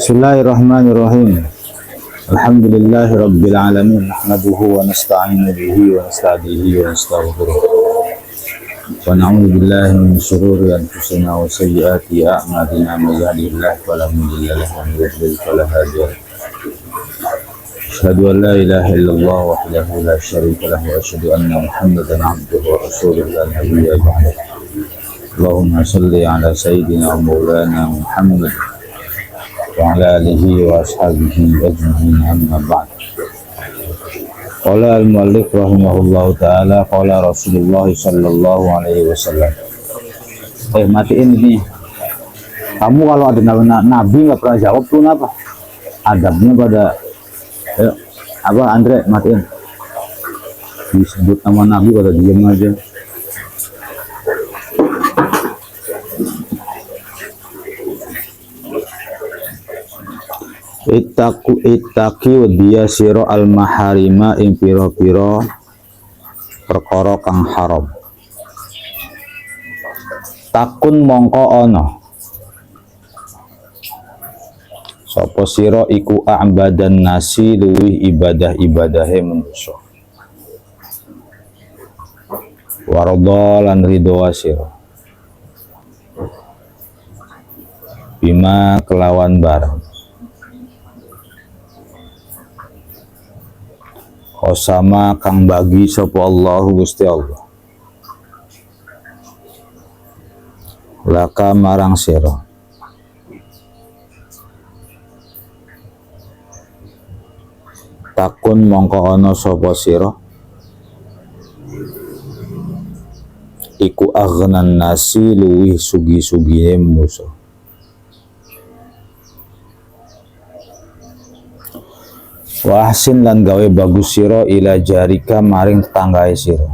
Bismillahirrahmanirrahim. Alhamdulillahi rabbil alamin. Nahmaduhu wa nasta'inu bihi wa nasta'dihi wa nastaghfiruh. Wa na'udzu billahi min shururi anfusina wa sayyiati a'malina. May yahdihillahu fala mudilla lahu wa may yudlil fala hadiya lahu. Asyhadu an la ilaha illallah wahdahu la syarika lahu wa asyhadu anna Muhammadan 'abduhu wa rasuluhu la nabiyya ba'dahu. Allahumma shalli ala sayyidina wa maulana Muhammad wa ala alihi wa ashabihi ajma'in, amma ba'd. Qala al-muallif rahimahullahu ta'ala, qala Rasulullah sallallahu alaihi wasallam. Matiin ini. Kamu kalau ada nabi nggak pernah jawab tuh apa? Adabnya pada apa, Andre, matiin. Disebut nama nabi pada diam aja. Ittaqi wadiya siro al maharima ing piro-piro perkara kang haram. Takun mongko ono sapa siro iku a'badan nasi luwih ibadah-ibadahe manusa. Warada lan ridho siro bima kelawan barang Osama kang bagi sapa Allahu Gusti Allah laka marang sira takun mongko ana sapa sira iku aghnan nasi luwih sugi-sugine manusa. Wa ahsin lan gawe bagus sira ila jarika maring tetanggae sira.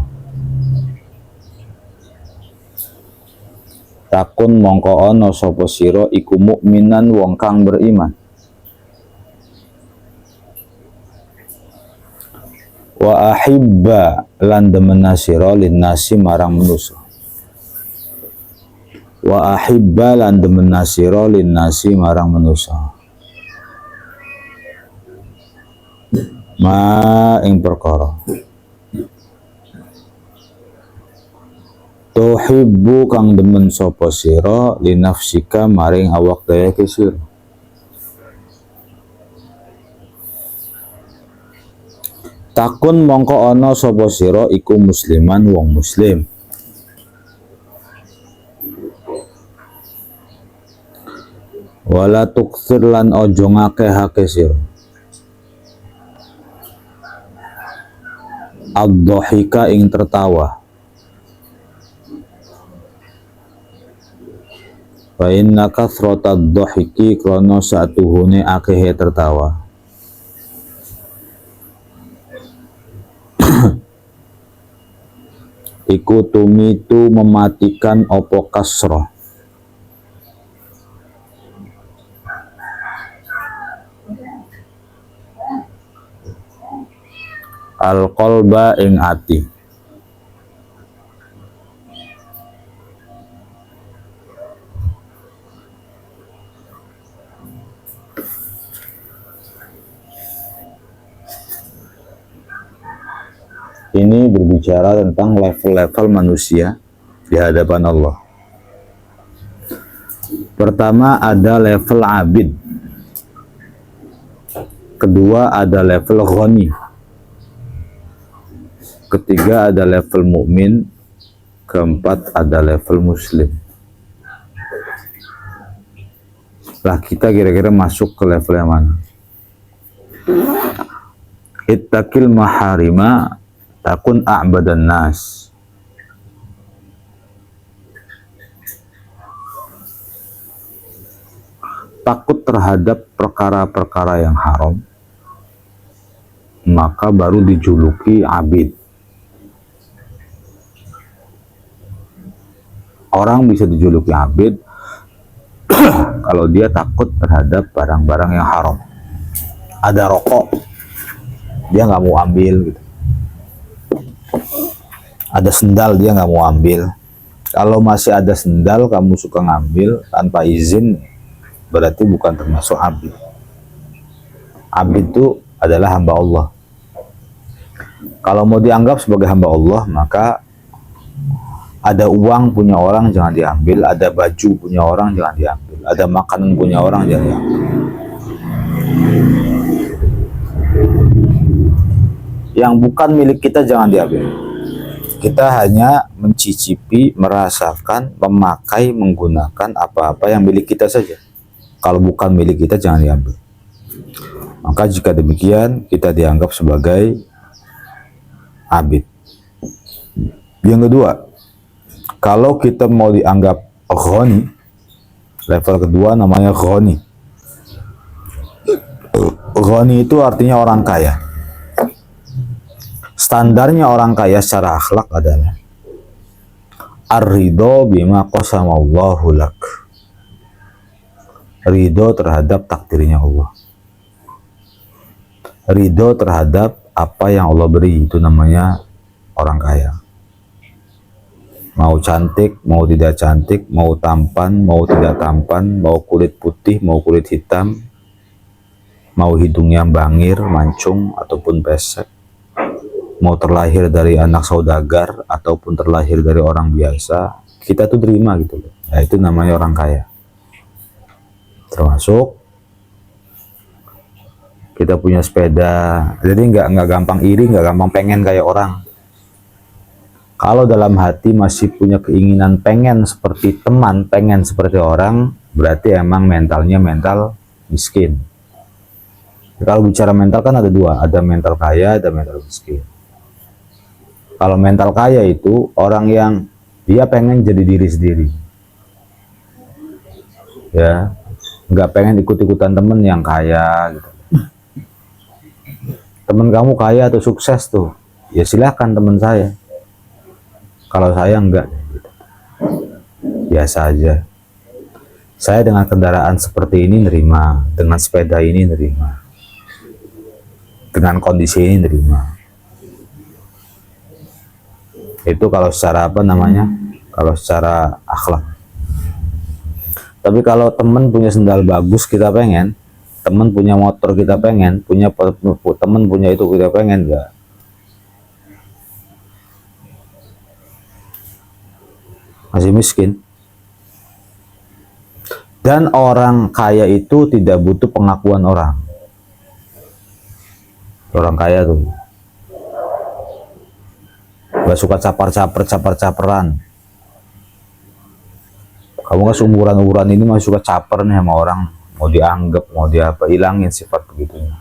Takun mongko ana sapa sira iku mukminan wong kang beriman. Wa ahibba lan demena sira linnasi marang manusa. Wa ahibba lan demena sira linnasi marang manusa. Ma ing perkara tuhibbu kang demen sapa sira linafsika maring awak dhewe sira. Takun mongko ana sapa sira iku musliman wong muslim. Wala tukthir lan ojo ngakeh-akeh sira ad-dhahika ing tertawa. Fa inna kathrata ad-dhahiki krana satuhune akehe tertawa. Iku tumitu mematikan opo kasroh. Al-qalba ing ati. Ini berbicara tentang level-level manusia di hadapan Allah. Pertama ada level abid. Kedua ada level ghani. Ketiga ada level mukmin, keempat ada level muslim. Lah kita kira-kira masuk ke level yang mana? Ittaqil maharima takun a'badan nas. Takut terhadap perkara-perkara yang haram, maka baru dijuluki abid. Orang bisa dijuluki abid kalau dia takut terhadap barang-barang yang haram. Ada rokok, dia nggak mau ambil gitu. Ada sendal, dia nggak mau ambil. Kalau masih ada sendal, kamu suka ngambil tanpa izin, berarti bukan termasuk abid. Abid itu adalah hamba Allah. Kalau mau dianggap sebagai hamba Allah, maka ada uang punya orang jangan diambil, ada baju punya orang jangan diambil, ada makanan punya orang jangan diambil. Yang bukan milik kita jangan diambil. Kita hanya mencicipi, merasakan, memakai, menggunakan apa-apa yang milik kita saja. Kalau bukan milik kita jangan diambil. Maka jika demikian kita dianggap sebagai abid. Yang kedua, kalau kita mau dianggap ghani, level kedua namanya ghani. Ghani itu artinya orang kaya. Standarnya orang kaya secara akhlak adalah ar-ridho bima qasamallahu lak. Ridho terhadap takdirnya Allah. Ridho terhadap apa yang Allah beri, itu namanya orang kaya. Mau cantik, mau tidak cantik, mau tampan, mau tidak tampan, mau kulit putih, mau kulit hitam, mau hidungnya bangir, mancung, ataupun pesek, mau terlahir dari anak saudagar, ataupun terlahir dari orang biasa, kita tuh terima gitu loh. Nah, itu namanya orang kaya. Termasuk kita punya sepeda, jadi nggak gampang iri, nggak gampang pengen kayak orang. Kalau dalam hati masih punya keinginan pengen seperti teman, pengen seperti orang, berarti emang mentalnya mental miskin. Kalau bicara mental kan ada dua, ada mental kaya, ada mental miskin. Kalau mental kaya itu orang yang dia pengen jadi diri sendiri, ya, nggak pengen ikut-ikutan temen yang kaya gitu. Temen kamu kaya atau sukses tuh, ya silahkan temen saya. Kalau saya enggak, gitu. Biasa aja. Saya dengan kendaraan seperti ini nerima, dengan sepeda ini nerima, dengan kondisi ini nerima. Itu kalau secara apa namanya? Kalau secara akhlak. Tapi kalau temen punya sendal bagus kita pengen, temen punya motor kita pengen, temen punya itu kita pengen, enggak. Masih miskin. Dan orang kaya itu tidak butuh pengakuan orang. Orang kaya tuh gak suka caper-caperan. Kamu kan seumuran-umuran ini masih suka caper nih sama orang, mau dianggap, mau diapa, hilangin sifat begitunya.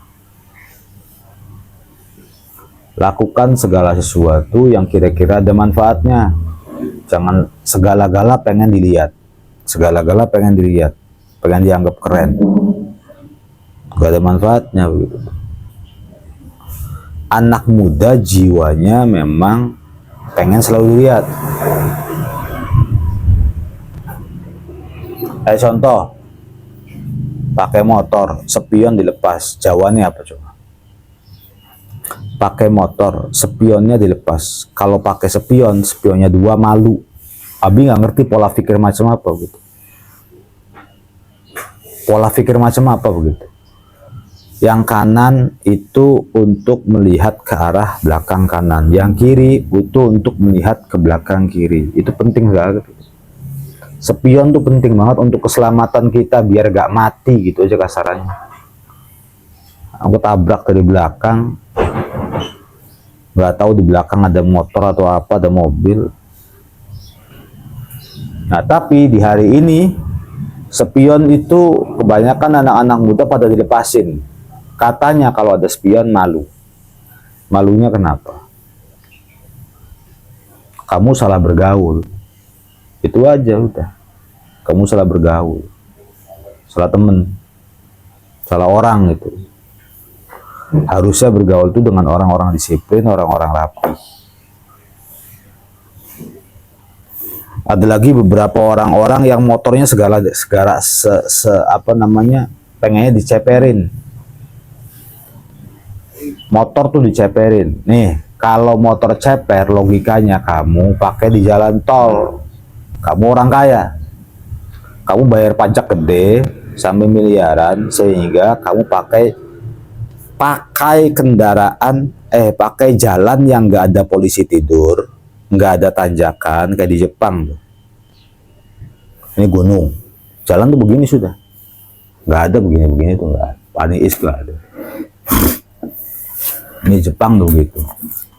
Lakukan segala sesuatu yang kira-kira ada manfaatnya. Jangan segala-gala pengen dilihat, segala-gala pengen dilihat, pengen dianggap keren, gak ada manfaatnya begitu. Anak muda jiwanya memang pengen selalu dilihat. Contoh, pakai motor, spion dilepas, jawabannya apa coba? Pakai motor, spionnya dilepas. Kalau pakai spion, spionnya dua, malu. Abi nggak ngerti pola pikir macam apa gitu. Pola pikir macam apa begitu. Yang kanan itu untuk melihat ke arah belakang kanan, yang kiri itu untuk melihat ke belakang kiri. Itu penting banget. Spion tuh penting banget untuk keselamatan kita biar gak mati gitu aja kasarannya. Aku tabrak dari belakang, nggak tahu di belakang ada motor atau apa, ada mobil. Nah, tapi di hari ini spion itu kebanyakan anak-anak muda pada dilepasin. Katanya kalau ada spion malu. Malunya kenapa? Kamu salah bergaul. Itu aja udah. Kamu salah bergaul. Salah temen. Salah orang itu. Harusnya bergaul itu dengan orang-orang disiplin, orang-orang rapi. Ada lagi beberapa orang-orang yang motornya pengennya diceperin. Motor tuh diceperin. Nih, kalau motor ceper, logikanya kamu pakai di jalan tol. Kamu orang kaya. Kamu bayar pajak gede, sampai miliaran, sehingga kamu pakai kendaraan, pakai jalan yang nggak ada polisi tidur, nggak ada tanjakan kayak di Jepang. Ini gunung, jalan tuh begini sudah, nggak ada begini-begini tuh, nggak ada. Panis nggak ada. Ini Jepang tuh gitu.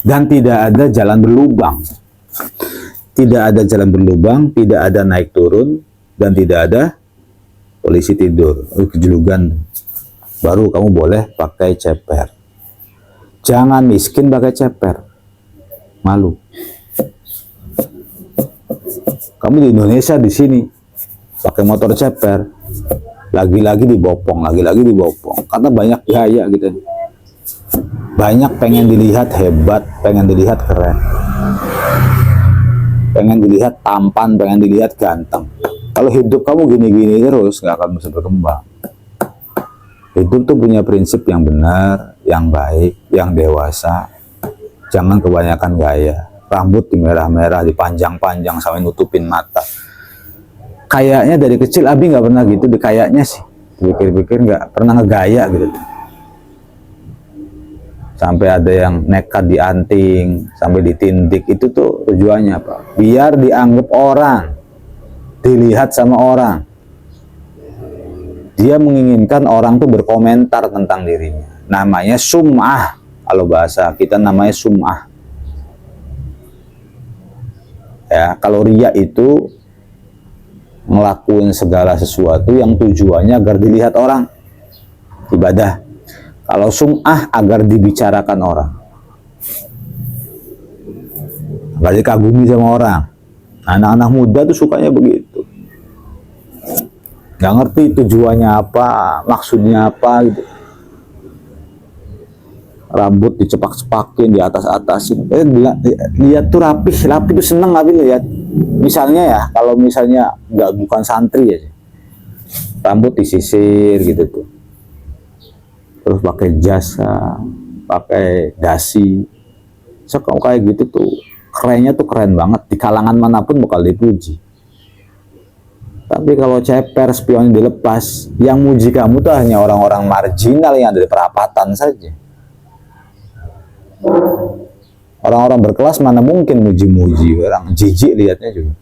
Dan tidak ada jalan berlubang, tidak ada jalan berlubang, tidak ada naik turun, dan tidak ada polisi tidur. Kejelugan. Baru kamu boleh pakai ceper. Jangan miskin pakai ceper, malu. Kamu di Indonesia di sini pakai motor ceper, lagi-lagi dibopong, lagi-lagi dibopong, karena banyak gaya gitu. Banyak pengen dilihat hebat, pengen dilihat keren, pengen dilihat tampan, pengen dilihat ganteng. Kalau hidup kamu gini-gini terus, nggak akan bisa berkembang. Hidup tuh punya prinsip yang benar, yang baik, yang dewasa. Jangan kebanyakan gaya. Rambut di merah-merah, dipanjang-panjang sampai nutupin mata. Kayaknya dari kecil Abi nggak pernah gitu, kayaknya sih. Pikir-pikir nggak pernah ngegaya gitu. Sampai ada yang nekat dianting, sampai ditindik. Itu tuh tujuannya apa? Biar dianggap orang, dilihat sama orang. Dia menginginkan orang tuh berkomentar tentang dirinya. Namanya sum'ah. Kalau bahasa kita namanya sum'ah. Ya, kalau riya itu ngelakuin segala sesuatu yang tujuannya agar dilihat orang. Ibadah. Kalau sum'ah agar dibicarakan orang. Agar dikagumi sama orang. Anak-anak muda tuh sukanya begitu. Nggak ngerti tujuannya apa, maksudnya apa gitu. Rambut dicepak-cepakin, di atas-atasin. Lihat tuh rapi tuh seneng Abi lihat. Misalnya ya, kalau misalnya bukan santri ya, rambut disisir gitu tuh. Terus pakai jasa, pakai dasi. So kalau kayak gitu tuh, kerennya tuh keren banget. Di kalangan manapun bakal dipuji. Tapi kalau ceper, spion dilepas, yang muji kamu tuh hanya orang-orang marginal yang ada di perapatan saja. Orang-orang berkelas mana mungkin muji-muji, orang jijik lihatnya juga.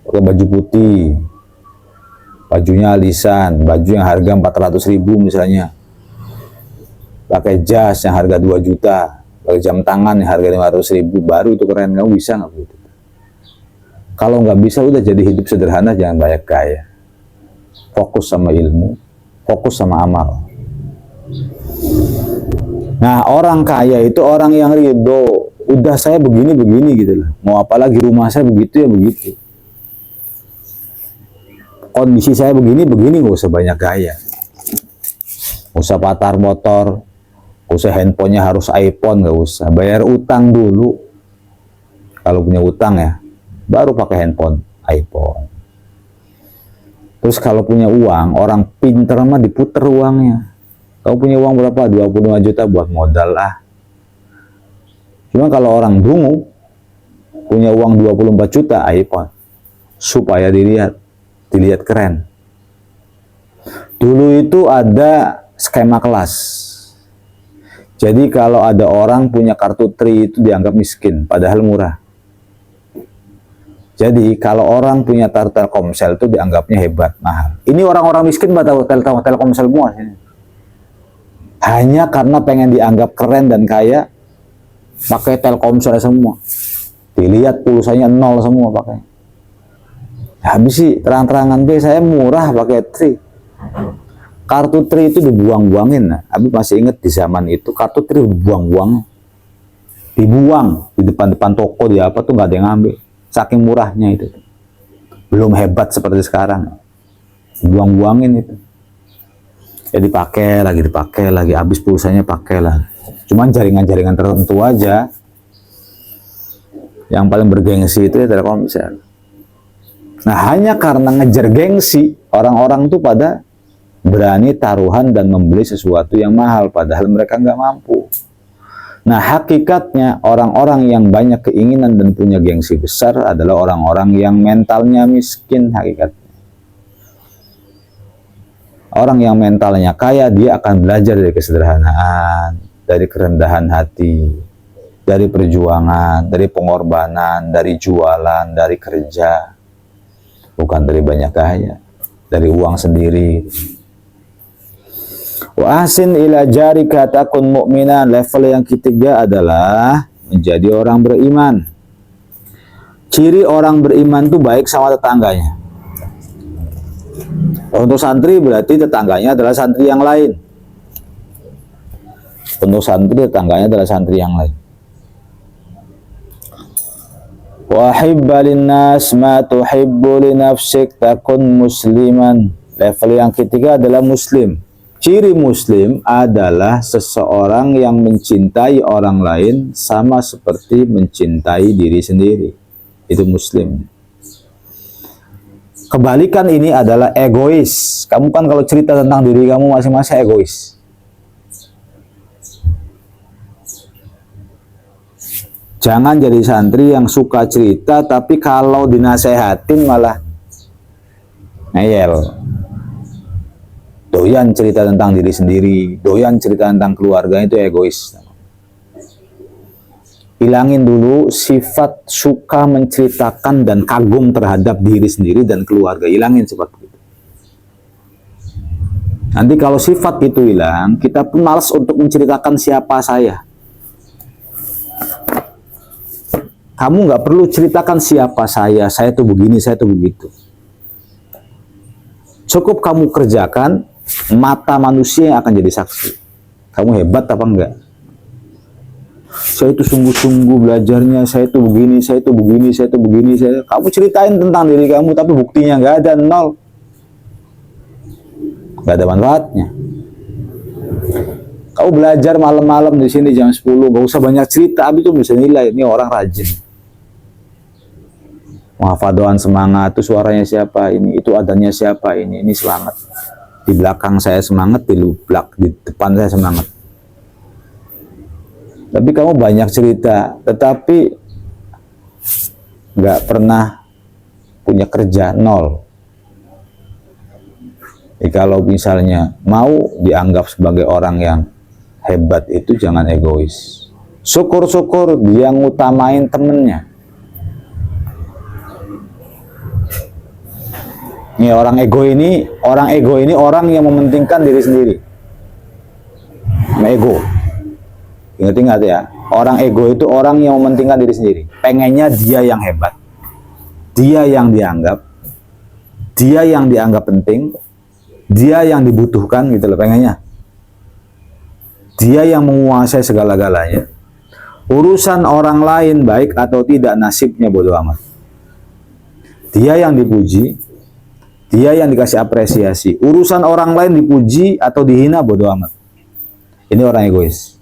Pakai baju putih, bajunya alisan, baju yang harga 400.000 misalnya. Pakai jas yang harga 2 juta, pakai jam tangan yang harga 500.000, baru itu keren. Kamu bisa nggak begitu? Kalau nggak bisa, udah jadi hidup sederhana, jangan banyak gaya. Fokus sama ilmu, fokus sama amal. Nah, orang kaya itu orang yang ridho. Udah saya begini-begini gitu lah. Mau apalagi rumah saya begitu ya begitu. Kondisi saya begini-begini, nggak usah banyak gaya. Nggak usah patar motor, nggak usah handphonenya harus iPhone, nggak usah. Bayar utang dulu. Kalau punya utang ya, baru pakai handphone, iPhone. Terus kalau punya uang, orang pinter mah diputer uangnya. Kau punya uang berapa? 25 juta buat modal lah. Cuma kalau orang dungu, punya uang 24 juta, iPhone. Supaya dilihat keren. Dulu itu ada skema kelas. Jadi kalau ada orang punya kartu Tri itu dianggap miskin, padahal murah. Jadi kalau orang punya Telkomsel itu dianggapnya hebat, mahal. Ini orang-orang miskin tahu Telkomsel semua. Hanya karena pengen dianggap keren dan kaya, pakai Telkomsel semua. Dilihat pulsanya 0 semua pakai. Habis sih terang-terangan deh, saya murah pakai Tri. Kartu Tri itu dibuang-buangin. Nah, Abi masih inget di zaman itu kartu Tri dibuang-buang. Dibuang di depan-depan toko, di apa tuh nggak ada yang ngambil. Saking murahnya itu. Belum hebat seperti sekarang. Buang-buangin itu. Ya dipakai lagi, habis pulsanya pakai lah. Cuman jaringan-jaringan tertentu aja. Yang paling bergengsi itu ya Telkomsel. Nah, hanya karena ngejar gengsi, orang-orang tuh pada berani taruhan dan membeli sesuatu yang mahal, padahal mereka nggak mampu. Nah, hakikatnya orang-orang yang banyak keinginan dan punya gengsi besar adalah orang-orang yang mentalnya miskin hakikatnya. Orang yang mentalnya kaya, dia akan belajar dari kesederhanaan, dari kerendahan hati, dari perjuangan, dari pengorbanan, dari jualan, dari kerja. Bukan dari banyak kaya, dari uang sendiri. Wa ahsin ila jarika takun mu'minan. Level yang ketiga adalah menjadi orang beriman. Ciri orang beriman itu baik sama tetangganya. Untuk santri berarti tetangganya adalah santri yang lain. Untuk santri tetangganya adalah santri yang lain. Wa hibba linnas ma tuhibbu li nafsik takun musliman. Level yang ketiga adalah muslim. Ciri muslim adalah seseorang yang mencintai orang lain sama seperti mencintai diri sendiri. Itu muslim. Kebalikan ini adalah egois. Kamu kan kalau cerita tentang diri kamu masing-masing egois. Jangan jadi santri yang suka cerita, tapi kalau dinasehatin malah ngeyel. Doyan cerita tentang diri sendiri, doyan cerita tentang keluarga, itu egois. Hilangin dulu sifat suka menceritakan dan kagum terhadap diri sendiri dan keluarga. Hilangin sifat itu. Nanti kalau sifat itu hilang, kita pun malas untuk menceritakan siapa saya. Kamu nggak perlu ceritakan siapa saya tuh begini, saya tuh begitu. Cukup kamu kerjakan, mata manusia yang akan jadi saksi. Kamu hebat apa enggak? Saya itu sungguh-sungguh belajarnya, saya itu begini, saya itu begini, saya itu begini. Kamu ceritain tentang diri kamu, tapi buktinya nggak ada, nol. Nggak ada manfaatnya. Kau belajar malam-malam di sini jam 10, nggak usah banyak cerita, tapi itu bisa nilai, ini orang rajin. Muhafadohan semangat, itu suaranya siapa ini, itu adanya siapa ini semangat. Di belakang saya semangat, di depan saya semangat. Tapi kamu banyak cerita, tetapi nggak pernah punya kerja, nol. Jadi kalau misalnya mau dianggap sebagai orang yang hebat, itu jangan egois. Syukur-syukur dia ngutamain temennya. Ini orang ego ini orang yang mementingkan diri sendiri. Ego. Ingat-ingat ya, orang ego itu orang yang mementingkan diri sendiri. Pengennya dia yang hebat, dia yang dianggap penting, dia yang dibutuhkan gitu loh, pengennya. Dia yang menguasai segala-galanya. Urusan orang lain baik atau tidak nasibnya bodo amat. Dia yang dipuji, dia yang dikasih apresiasi. Urusan orang lain dipuji atau dihina bodo amat. Ini orang egois.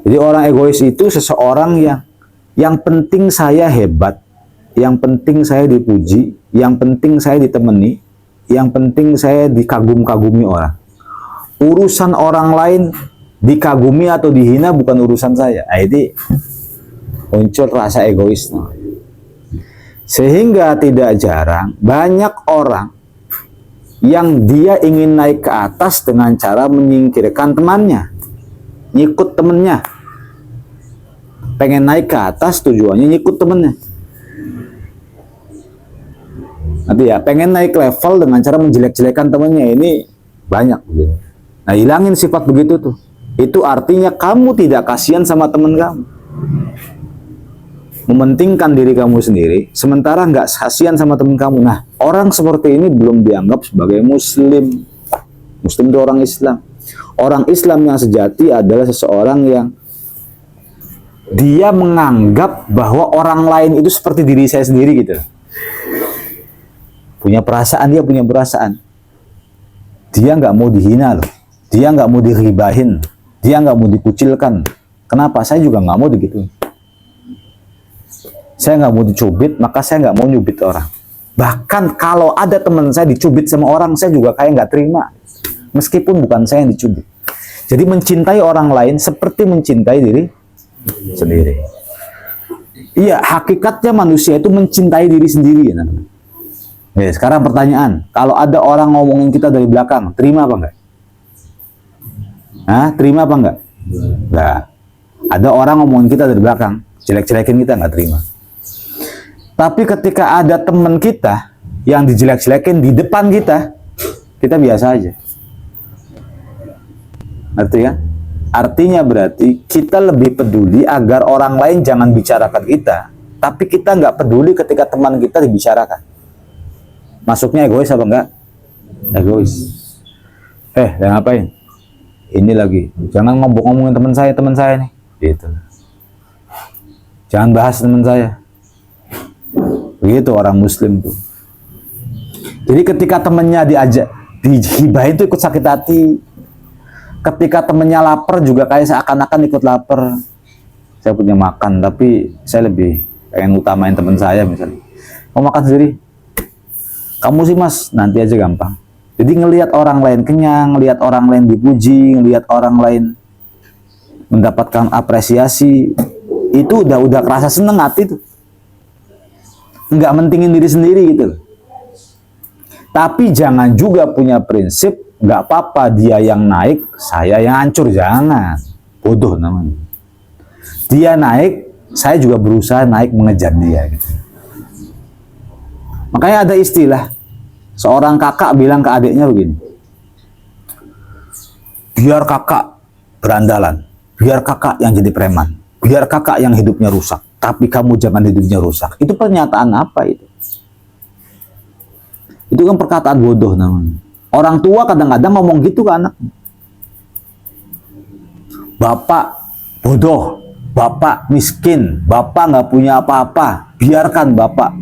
Jadi orang egois itu seseorang yang penting saya hebat, yang penting saya dipuji, yang penting saya ditemani, yang penting saya dikagum-kagumi orang. Urusan orang lain dikagumi atau dihina bukan urusan saya. Ini muncul rasa egois. Sehingga tidak jarang banyak orang yang dia ingin naik ke atas dengan cara menyingkirkan temannya. Nyikut temennya, pengen naik ke atas tujuannya nyikut temennya. Nanti ya pengen naik level dengan cara menjelek-jelekan temennya, ini banyak. Nah hilangin sifat begitu tuh. Itu artinya kamu tidak kasihan sama temen kamu, mementingkan diri kamu sendiri, sementara nggak kasihan sama temen kamu. Nah orang seperti ini belum dianggap sebagai muslim. Muslim itu orang Islam. Orang Islam yang sejati adalah seseorang yang dia menganggap bahwa orang lain itu seperti diri saya sendiri gitu. Punya perasaan, dia punya perasaan. Dia nggak mau dihina loh. Dia nggak mau diribahin. Dia nggak mau dikucilkan. Kenapa? Saya juga nggak mau digituin. Saya nggak mau dicubit, maka saya nggak mau nyubit orang. Bahkan kalau ada teman saya dicubit sama orang, saya juga kayak nggak terima. Meskipun bukan saya yang dicubit. Jadi mencintai orang lain seperti mencintai diri sendiri. Iya, hakikatnya manusia itu mencintai diri sendiri. Ya, Sekarang pertanyaan, kalau ada orang ngomongin kita dari belakang, terima apa enggak? Terima apa enggak? Enggak. Ada orang ngomongin kita dari belakang, jelek-jelekin kita, nggak terima. Tapi ketika ada teman kita yang dijelek-jelekin di depan kita biasa aja. Ngerti kan? Artinya berarti kita lebih peduli agar orang lain jangan bicarakan kita, tapi kita nggak peduli ketika teman kita dibicarakan. Masuknya egois apa enggak? Egois. Jangan ngapain? Ini lagi, jangan ngomongin teman saya nih. Gitu. Jangan bahas teman saya. Begitu orang muslim tuh. Jadi ketika temennya dihibahin tuh ikut sakit hati. Ketika temennya lapar juga kayak seakan-akan ikut lapar. Saya punya makan, tapi saya lebih pengen utamain teman saya misalnya. Mau makan sendiri? Kamu sih mas, nanti aja gampang. Jadi ngelihat orang lain kenyang, ngelihat orang lain dipuji, ngelihat orang lain mendapatkan apresiasi, itu udah kerasa seneng hati tuh. Nggak mentingin diri sendiri gitu. Tapi jangan juga punya prinsip, nggak apa-apa dia yang naik, saya yang hancur, jangan. Bodoh namanya. Dia naik, saya juga berusaha naik mengejar dia. Gitu. Makanya ada istilah, seorang kakak bilang ke adiknya begini, biar kakak berandalan, biar kakak yang jadi preman, biar kakak yang hidupnya rusak, tapi kamu jangan hidupnya rusak. Itu pernyataan apa itu? Itu kan perkataan bodoh namanya. Orang tua kadang-kadang ngomong gitu ke anak. Bapak bodoh, bapak miskin, bapak nggak punya apa-apa, biarkan bapak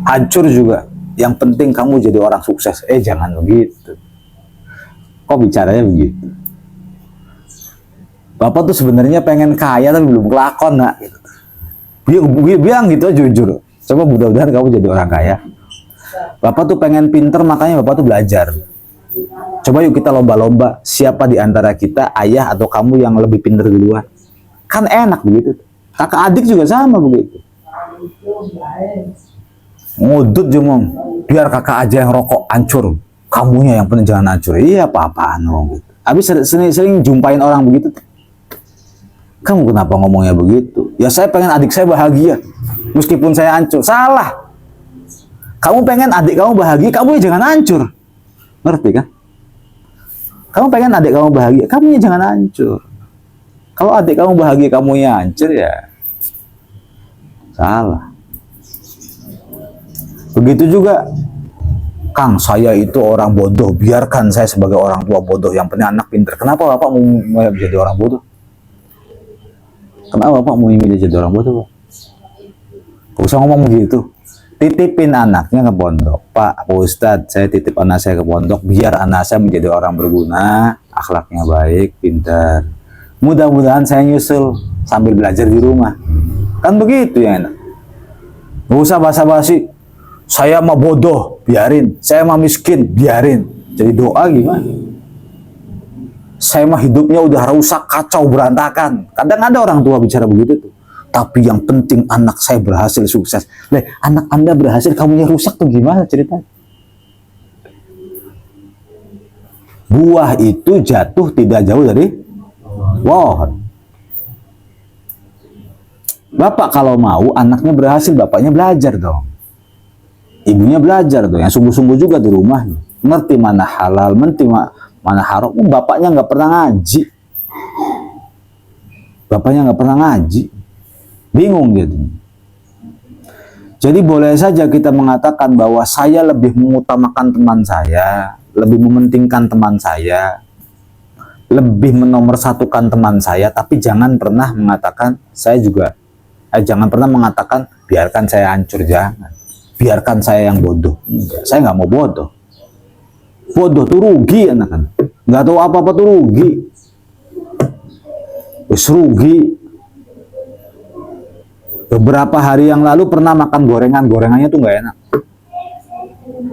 hancur juga. Yang penting kamu jadi orang sukses. Jangan begitu. Kok bicaranya begitu? Bapak tuh sebenarnya pengen kaya tapi belum kelakon, nak. Bilang gitu jujur. Coba mudah-mudahan kamu jadi orang kaya. Bapak tuh pengen pinter, makanya bapak tuh belajar. Coba yuk kita lomba-lomba. Siapa di antara kita, ayah atau kamu yang lebih pinter duluan? Kan enak begitu. Kakak adik juga sama begitu. Ngudut jemong, biar kakak aja yang rokok hancur, kamunya yang penting jangan hancur. Iya apa-apaan gitu. Habis sering jumpain orang begitu. Kamu kenapa ngomongnya begitu? Ya saya pengen adik saya bahagia, meskipun saya hancur. Salah. Kamu pengen adik kamu bahagia, kamu ya jangan hancur. Ngerti kan? Kamu pengen adik kamu bahagia, kamu ya jangan hancur. Kalau adik kamu bahagia, kamu ya hancur ya salah. Begitu juga, Kang, saya itu orang bodoh, biarkan saya sebagai orang tua bodoh, yang penting anak pinter. Kenapa bapak mau jadi orang bodoh? Kenapa bapak mau jadi orang bodoh, Pak? Gak usah ngomong begitu. Titipin anaknya ke pondok. Pak Ustadz, saya titip anak saya ke pondok, biar anak saya menjadi orang berguna, akhlaknya baik, pintar. Mudah-mudahan saya nyusul sambil belajar di rumah. Kan begitu ya enak. Gak usah basa-basi. Saya mah bodoh, biarin. Saya mah miskin, biarin. Jadi doa gimana? Saya mah hidupnya udah rusak, kacau, berantakan. Kadang ada orang tua bicara begitu tuh. Tapi yang penting anak saya berhasil sukses. Anak Anda berhasil, kamunya rusak tuh gimana ceritanya? Buah itu jatuh tidak jauh dari pohon. Bapak kalau mau anaknya berhasil, bapaknya belajar dong. Ibunya belajar tuh, yang sungguh-sungguh juga di rumah, ngerti mana halal, ngerti mana haram. Bapaknya nggak pernah ngaji, bingung gitu. Jadi boleh saja kita mengatakan bahwa saya lebih mengutamakan teman saya, lebih mementingkan teman saya, lebih menomorsatukan teman saya, tapi jangan pernah mengatakan saya juga, jangan pernah mengatakan biarkan saya hancur, jangan. Biarkan saya yang bodoh. Enggak, saya nggak mau bodoh. Bodoh tuh rugi anak kan. Nggak tahu apa-apa tuh rugi. Wis rugi. Beberapa hari yang lalu pernah makan gorengannya tuh nggak enak.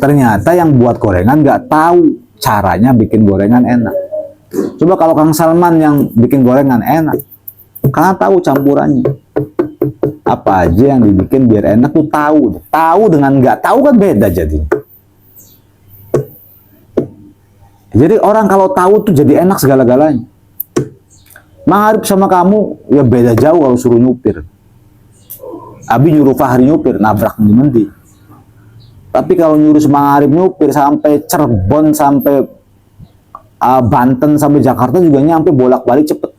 Ternyata yang buat gorengan nggak tahu caranya bikin gorengan enak. Coba kalau Kang Salman yang bikin gorengan enak, karena tahu campurannya. Apa aja yang dibikin biar enak tuh tahu. Tahu dengan nggak tahu kan beda jadinya. Jadi orang kalau tahu tuh jadi enak segala-galanya. Ma'arif sama kamu ya beda jauh kalau suruh nyupir. Abi nyuruh Fahri nyupir, nabrak nanti. Tapi kalau nyuruh Ma'arif nyupir sampai Cirebon, sampai Banten, sampai Jakarta juga nyampe bolak-balik cepet.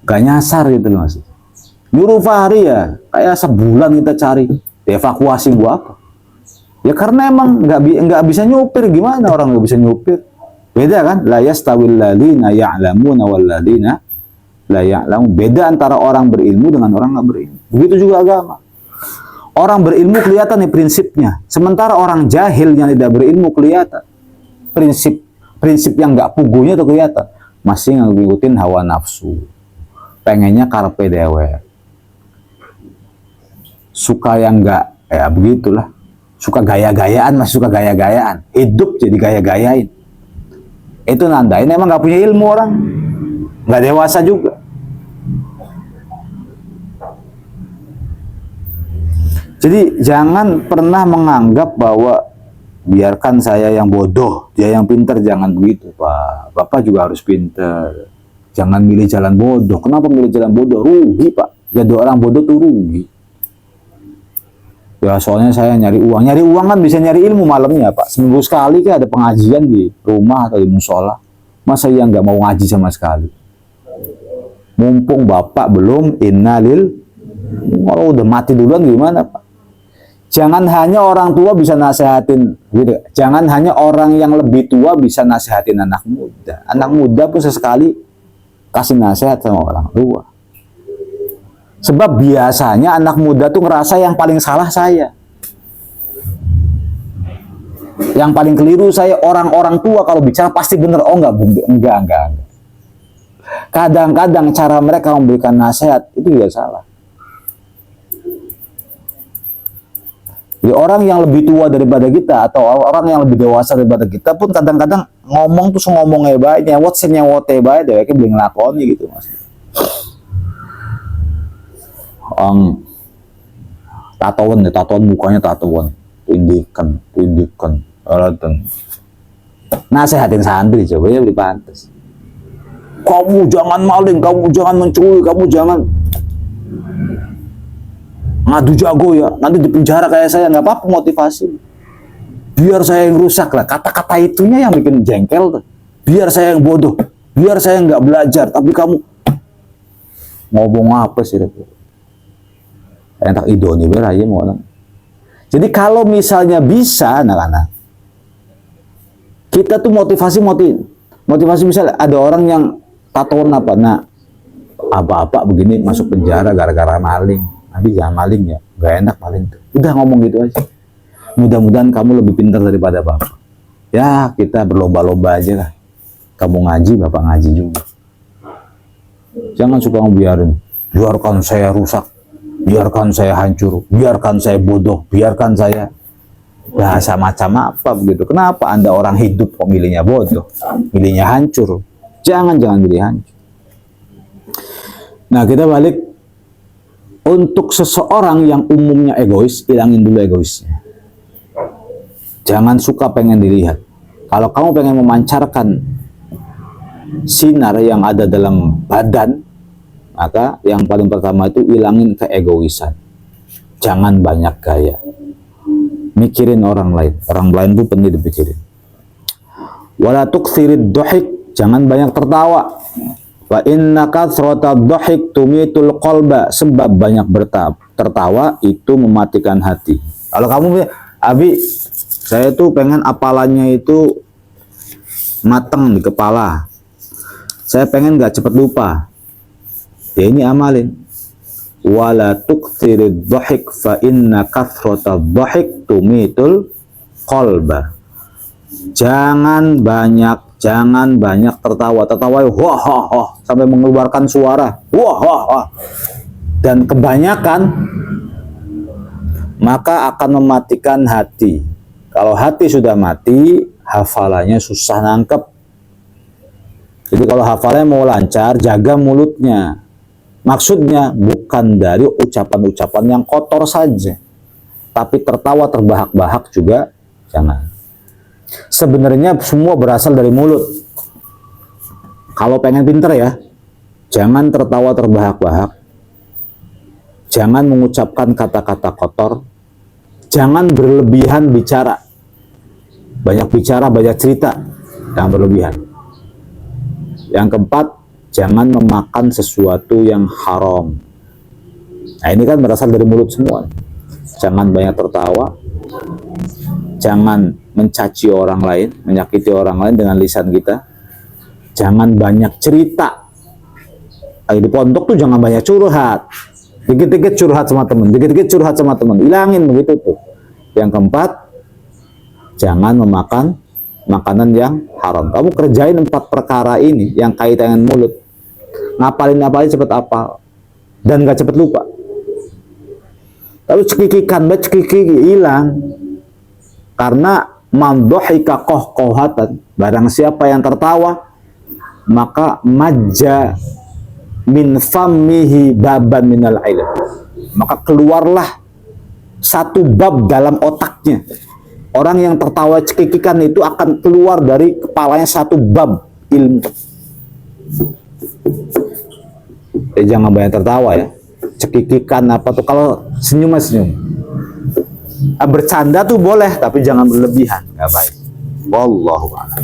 Gak nyasar gitu loh mas. Nyuruh Fahri ya kayak sebulan kita cari evakuasi gua apa ya, karena emang nggak bisa nyupir. Gimana orang nggak bisa nyupir? Beda kan, la yastawil ladzina ya'lamuna wal ladzina la ya'lamun. Beda antara orang berilmu dengan orang nggak berilmu. Begitu juga agama. Orang berilmu kelihatan nih prinsipnya, sementara orang jahil yang tidak berilmu kelihatan prinsip yang nggak puguhnya tuh kelihatan. Masih ngikutin hawa nafsu, pengennya karpe dewe, suka yang enggak, ya begitulah, suka gaya-gayaan, masih suka gaya-gayaan, hidup jadi gaya-gayain. Itu nandain emang nggak punya ilmu orang, nggak dewasa juga. Jadi jangan pernah menganggap bahwa biarkan saya yang bodoh, dia yang pintar. Jangan begitu Pak. Bapak juga harus pintar. Jangan milih jalan bodoh. Kenapa milih jalan bodoh? Rugi Pak. Jadi orang bodoh tuh rugi. Ya soalnya saya nyari uang. Nyari uang kan bisa nyari ilmu malamnya Pak. Seminggu sekali kan ada pengajian di rumah atau di musola. Masa yang nggak mau ngaji sama sekali? Mumpung Bapak belum innalil. Kalau udah mati duluan gimana Pak? Jangan hanya orang tua bisa nasihatin, gitu. Jangan hanya orang yang lebih tua bisa nasihatin anak muda. Anak muda pun sesekali kasih nasihat sama orang tua. Sebab biasanya anak muda tuh ngerasa yang paling salah saya. Yang paling keliru saya. Orang-orang tua kalau bicara pasti bener. Oh enggak. Kadang-kadang cara mereka memberikan nasihat itu juga salah. Jadi orang yang lebih tua daripada kita atau orang yang lebih dewasa daripada kita pun kadang-kadang ngomong tuh ngomongnya baiknya, what's-nya wote baik deh, kayak belum ngelakoni gitu mas. Tatoan mukanya tatoan, tindikan, alasan. Nasehatin santri coba ya beli pantas. Kamu jangan maling, kamu jangan mencuri, kamu jangan ngadu jago ya, nanti di penjara kayak saya. Nggak apa-apa, motivasi. Biar saya yang rusak lah, kata-kata itunya yang bikin jengkel tuh. Biar saya yang bodoh, biar saya nggak belajar, tapi kamu ngomong apa sih? Entak idoni beraya mau orang. Jadi kalau misalnya bisa, anak-anak, kita tuh motivasi misalnya ada orang yang tatoan apa, nah apa-apa begini masuk penjara gara-gara maling. Nanti jangan maling ya, gak enak maling tuh. Udah ngomong gitu aja. Mudah-mudahan kamu lebih pintar daripada bapak. Ya kita berlomba-lomba aja lah. Kamu ngaji, bapak ngaji juga. Jangan suka ngebiarin. Biarkan saya rusak, biarkan saya hancur, biarkan saya bodoh, biarkan saya bahasa macam apa begitu. Kenapa Anda orang hidup kok milihnya bodoh, milihnya hancur? Jangan milih hancur. Nah kita balik. Untuk seseorang yang umumnya egois, hilangin dulu egoisnya. Jangan suka pengen dilihat. Kalau kamu pengen memancarkan sinar yang ada dalam badan, maka yang paling pertama itu hilangin keegoisan. Jangan banyak gaya. Mikirin orang lain. Orang lain itu penting dipikirin. Wala tuksirid dohik. Jangan banyak tertawa. Wa inna kathrata dhahik tumitul qalba. Sebab banyak tertawa itu mematikan hati. Kalau kamu, Abi, saya tuh pengen apalannya itu mateng di kepala. Saya pengen gak cepet lupa. Ya ini amalin. Wala tuksirid dhahik fa inna kathrata dhahik tumitul qalba. Jangan banyak tertawa wah wah wah sampai mengeluarkan suara wah wah wah, dan kebanyakan maka akan mematikan hati. Kalau hati sudah mati, hafalannya susah nangkep. Jadi kalau hafalnya mau lancar, jaga mulutnya. Maksudnya bukan dari ucapan-ucapan yang kotor saja, tapi tertawa terbahak-bahak juga jangan. Sebenarnya semua berasal dari mulut. Kalau pengen pinter ya, jangan tertawa terbahak-bahak, jangan mengucapkan kata-kata kotor, jangan berlebihan bicara. Banyak bicara, banyak cerita, jangan berlebihan. Yang keempat, jangan memakan sesuatu yang haram. Nah ini kan berasal dari mulut semua. Jangan banyak tertawa, jangan mencaci orang lain, menyakiti orang lain dengan lisan kita, jangan banyak cerita. Di pondok tuh jangan banyak curhat, dikit-dikit curhat sama teman, dikit-dikit curhat sama teman, hilangin begitu tuh. Yang keempat, jangan memakan makanan yang haram. Kamu kerjain 4 perkara ini yang kaitan dengan mulut, ngapalin cepet apal dan gak cepet lupa. Tapi cekikikan, cekiki hilang. Karena mandhohika kohatan, barang siapa yang tertawa, maka majja min fammihi baban minal ilm, maka keluarlah satu bab dalam otaknya. Orang yang tertawa cekikikan itu akan keluar dari kepalanya satu bab ilmu. Jangan banyak tertawa ya. Cekikikan apa tuh, kalau senyum. Bercanda tuh boleh, tapi jangan berlebihan, nggak baik. Wallahu a'lam.